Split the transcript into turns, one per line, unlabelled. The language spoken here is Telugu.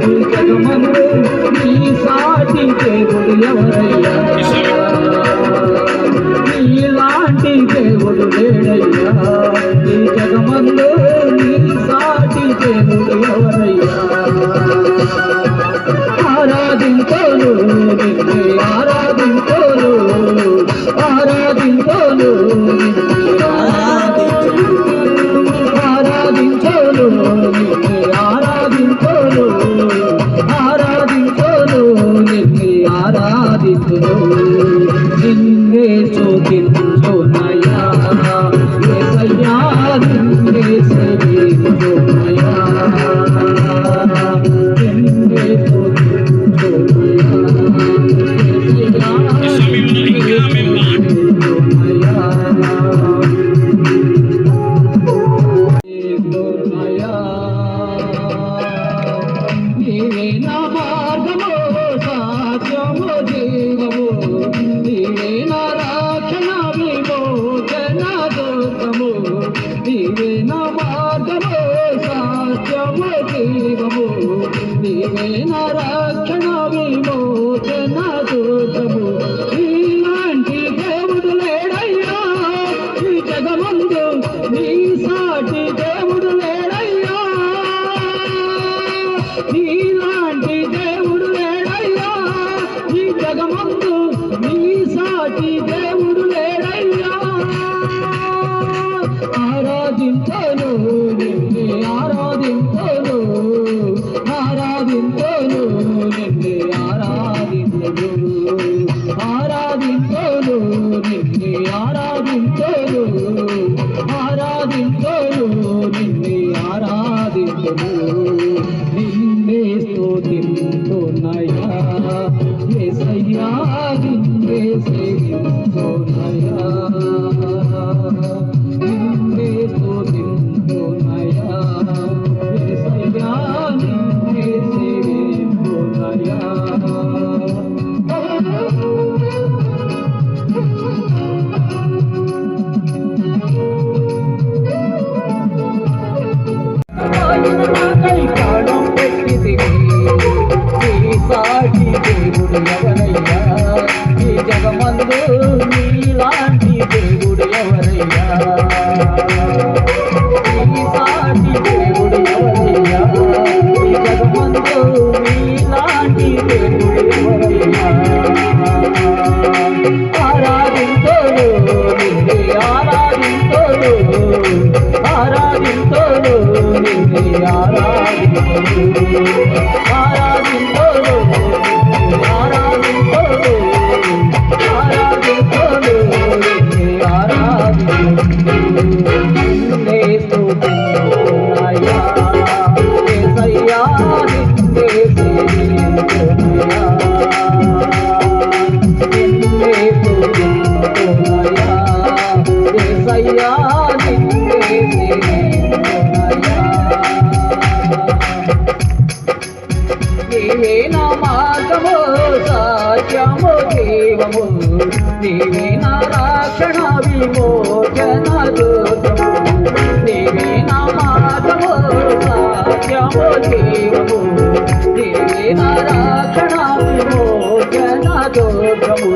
ఈ జగమందు నీ సాటి దేవుడు ఎవరయ్యా? నీలాంటి దేవుడు లేడయ్యా. ఈ జగమందు నీ సాటి దేవుడు ఎవరయ్యా? ఆరాధించోను నిన్నే ఆరాధించోను, ఆరాధించోను ఆరాధించోను నిన్నే ఆరాధించోను, ఆరాధించోను నిన్నే ఆరాధించును. నిన్నే స్తుతించునయ్యా యేసయ్యా, నిన్నే సేవించునయ్యా, నిన్నే స్తుతించునయ్యా యేసయ్యా, నిన్నే సేవించునయ్యా. నీవే నా మార్గము సత్యము జీవము, నీవే నా రక్షణ విమోచన దుర్గము, నీవే నా మార్గము సత్యము జీవము, నీవే నా రక్షణ విమోచన దుర్గము. నీలాంటి దేవుడు లేడయ్యా ఈ జగమందు, నీ సాటి దేవుడు లేడయ్యా. నీలాంటి దేవుడు లేడయ్యా ఈ జగమందు, నీ సాటి దేవుడు లేడయ్యా. ఆరాధించను నిన్నే ఆరాధించను, ఆరాధించను నిన్నే ఆరాధించను, ఆరాధించను నిన్నే ఆరాధించను, ఆరాధించను నిన్నే ఆరాధించను. నిన్నే స్తుతించునయ్యా యేసయ్యా, నిన్నే సేవించునయ్యా, నిన్నే స్తుతించునయ్యా యేసయ్యా, నిన్నే సేవించునయ్యా. నాకై ప్రాణం పెట్టితివి, నీ సాటి దేవుడు ఎవరయ్యా? ఈ జగమందు నీలాంటి దేవుడు ఎవరయ్యా? నీ సాటి దేవుడు ఎవరయ్యా? ఈ జగమందు నీలాంటి దేవుడు ఎవరయ్యా? ఆరాధించోను నిన్నే ఆరాధించోను, ఆరాధించోను నిన్నే ఆరాధించోను, ఆరాధించోను ఆరాధించోను, ఆరాధించోను నిన్నే ఆరాధించోను. నిన్నే స్తుతించునయ్యా యేసయ్యా, నిన్నే సేవించునయ్యా, నిన్నే స్తుతించునయ్యా యేసయ్యా, నిన్నే సేవించునయ్యా. నీవే నా మార్గము సత్యము జీవము, నీవే నా రక్షణ విమోచన దుర్గము, నీవే నా మార్గము సత్యము జీవము, నీవే నా రక్షణ విమోచన దుర్గము.